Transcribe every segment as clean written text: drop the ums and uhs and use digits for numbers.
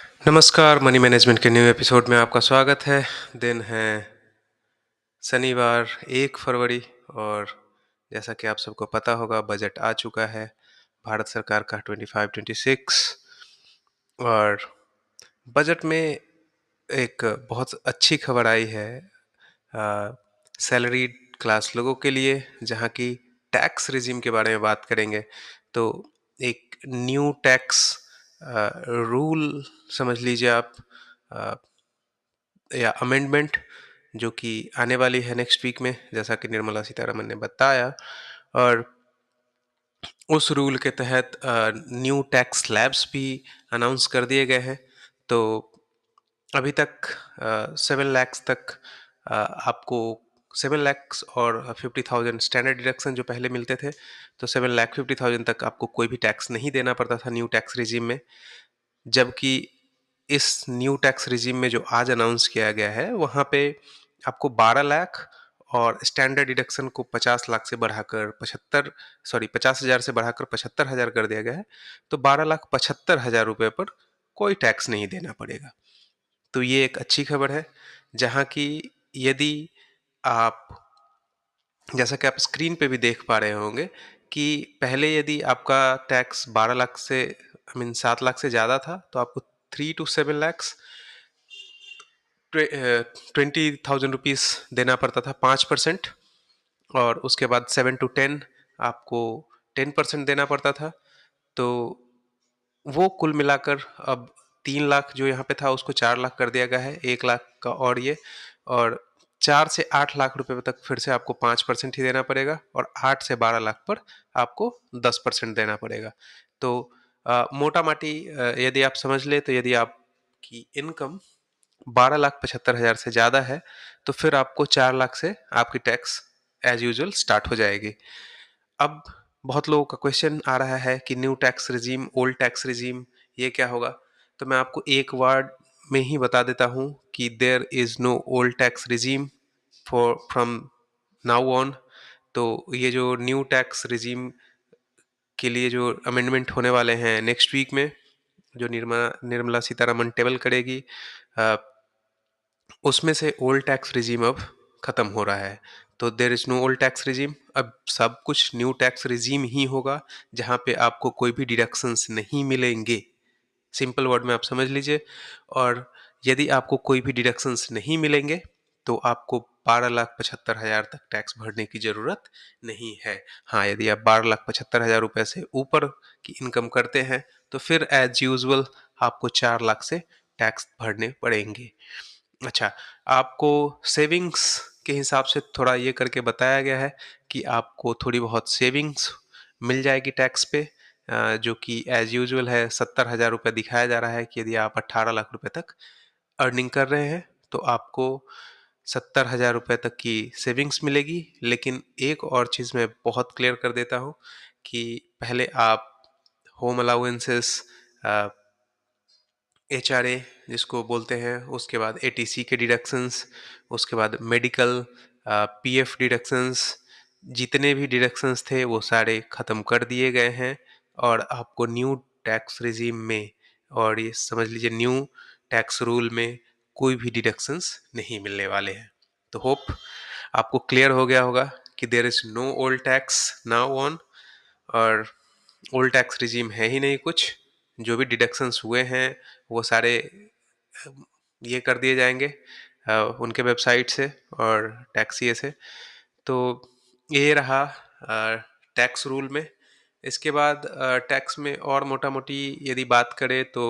नमस्कार, money management के new episode में आपका स्वागत है। दिन है शनिवार 1 फरवरी और जैसा कि आप सबको पता होगा बजट आ चुका है भारत सरकार का 25-26 और बजट में एक बहुत अच्छी खबर आई है सैलरीड क्लास लोगों के लिए, जहां की टैक्स रिजीम के बारे में बात करेंगे। तो एक न्यू टैक्स रूल समझ लीजिए आप, अ, या अमेंडमेंट जो कि आने वाली है नेक्स्ट वीक में, जैसा कि निर्मला सीतारमन ने बताया। और उस रूल के तहत न्यू टैक्स स्लैब्स भी अनाउंस कर दिए गए हैं। तो अभी तक 7 लाख तक आपको 7 लाख और 50,000 स्टैंडर्ड डिडक्शन जो पहले मिलते थे, तो 7,50,000 तक आपको कोई भी टैक्स नहीं देना पड़ता था न्यू टैक्स रिजीम में। जबकि इस न्यू टैक्स रिजीम में जो आज अनाउंस किया गया है, वहाँ पे आपको 12 लाख और स्टैंडर्ड डिडक्शन को 50 लाख से बढ़ाकर 50,000 से बढ़ाकर 75,000 कर दिया गया है। तो 12,75,000 रुपए पर कोई टैक्स नहीं देना पड़ेगा। तो ये एक अच्छी खबर है, जहाँ की यदि आप, जैसा कि आप स्क्रीन पे भी देख पा रहे होंगे, कि पहले यदि आपका टैक्स 12 लाख से, आई मीन 7 लाख से ज़्यादा था, तो आपको 3 to 7 lakhs 20,000 रुपीज़ देना पड़ता था 5%। और उसके बाद 7 to 10 आपको 10% देना पड़ता था। तो वो कुल मिलाकर अब 3 लाख जो यहाँ पे था उसको 4 लाख कर दिया गया है, 1 लाख का। और 4 से 8 लाख रुपए तक फिर से आपको 5% ही देना पड़ेगा, और 8 से 12 लाख पर आपको 10% देना पड़ेगा। तो मोटा माटी यदि आप समझ ले, तो यदि आपकी इनकम 12,75,000 से ज़्यादा है, तो फिर आपको 4 लाख से आपकी टैक्स एज यूजुअल स्टार्ट हो जाएगी। अब बहुत लोगों का क्वेश्चन आ रहा है कि new tax regime, old tax regime, ये क्या होगा? तो मैं आपको एक वर्ड में ही बता देता हूँ कि there is no old tax regime for from now on. तो ये जो न्यू टैक्स रिजीम के लिए जो अमेंडमेंट होने वाले हैं नेक्स्ट वीक में, जो निर्मला सीतारमन टेबल करेगी, अ, उसमें से ओल्ड टैक्स रिजीम अब खत्म हो रहा है। तो there is no old tax regime, अब सब कुछ न्यू टैक्स रिजीम ही होगा, जहां पे आपको कोई भी डिडक्शंस नहीं मिलेंगे। सिंपल वर्ड में आप समझ लीजिए। और यदि आपको कोई भी डिडक्शंस नहीं मिलेंगे, तो आपको 12,75,000 तक टैक्स भरने की जरूरत नहीं है। हाँ, यदि आप 12,75,000 रुपए से ऊपर की इनकम करते हैं, तो फिर एज यूजुअल आपको 4 लाख से टैक्स भरने पड़ेंगे। अच्छा, आपको सेविंग्स के हिसाब से थोड़ा ये करके बताया गया है कि आपको थोड़ी बहुत सेविंग्स मिल जाएगी टैक्स पे, जो कि एज यूजुअल है 70,000 रुपये दिखाया जा रहा है कि यदि आप 18 लाख रुपए तक अर्निंग कर रहे हैं, तो आपको 70,000 रुपये तक की सेविंग्स मिलेगी। लेकिन एक और चीज़ मैं बहुत क्लियर कर देता हूँ कि पहले आप होम अलाउंसेस, HRA जिसको बोलते हैं, उसके बाद ATC के डिडक्शंस, उसके बाद मेडिकल, PF डिडक्शंस, जितने भी डिडक्शंस थे वो सारे ख़त्म कर दिए गए हैं। और आपको न्यू टैक्स रिजीम में, और ये समझ लीजिए न्यू टैक्स रूल में, कोई भी डिडक्शंस नहीं मिलने वाले हैं। तो होप आपको क्लियर हो गया होगा कि there is no old tax now on, और ओल्ड टैक्स रिजीम है ही नहीं कुछ। जो भी डिडक्शंस हुए हैं वो सारे ये कर दिए जाएंगे उनके वेबसाइट से और टैक्सीए से। तो ये रहा टैक्स रूल में। इसके बाद टैक्स में और मोटा मोटी यदि बात करें, तो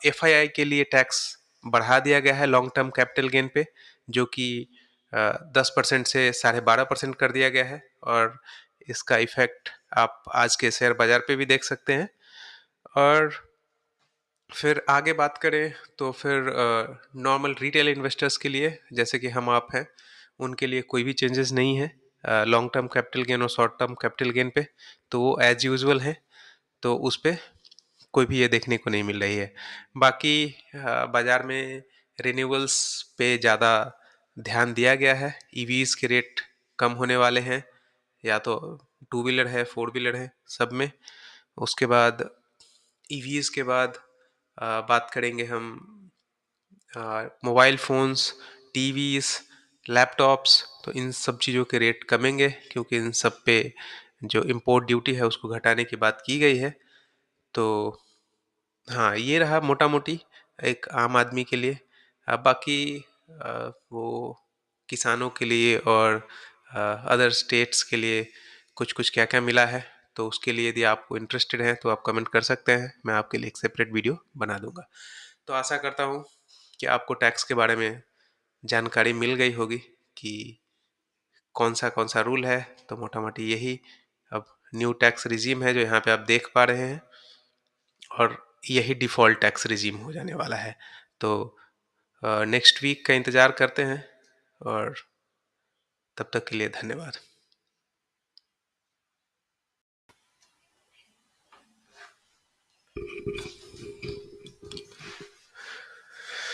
FII के लिए टैक्स बढ़ा दिया गया है लॉन्ग टर्म कैपिटल गेन पे, जो कि 10% से 12.5% कर दिया गया है। और इसका इफेक्ट आप आज के शेयर बाजार पे भी देख सकते हैं। और फिर आगे बात करें, तो फिर नॉर्मल रिटेल इन्वेस्टर्स के लिए, जैसे कि हम आप हैं, उनके लिए कोई भी चेंजेस नहीं है लॉन्ग टर्म कैपिटल गेन और शॉर्ट टर्म कैपिटल गेन पे। तो वो एज यूजुअल है, तो उस पे कोई भी ये देखने को नहीं मिल रही है। बाकी बाजार में रिन्यूएबल्स पे ज़्यादा ध्यान दिया गया है। EVs के रेट कम होने वाले हैं, या तो टू व्हीलर है, फोर व्हीलर है, सब में। उसके बाद EVs के बाद बात करेंगे हम मोबाइल फ़ोन्स, टीवीज़, लैपटॉप्स, तो इन सब चीज़ों के रेट कमेंगे क्योंकि इन सब पे जो इम्पोर्ट ड्यूटी है उसको घटाने की बात की गई है। तो हाँ, ये रहा मोटा-मोटी एक आम आदमी के लिए। बाकी वो किसानों के लिए और अदर स्टेट्स के लिए कुछ-कुछ क्या-क्या मिला है, तो उसके लिए यदि आप इंटरेस्टेड हैं तो आप कमेंट कर सकते हैं। मैं आपके लिए एक सेपरेट वीडियो बना दूँगा। तो आशा करता हूँ कि आपको टैक्स के बारे में जानकारी मिल गई होगी कि कौन-सा रूल है। तो मोटा-मोटी यही अब न्यू टैक्स रिजीम है जो यहाँ पे आप देख पा रहे हैं और यही डिफ़ॉल्ट टैक्स रिजीम हो जाने वाला है। तो नेक्स्ट वीक का इंतज़ार करते हैं और तब तक के लिए धन्यवाद।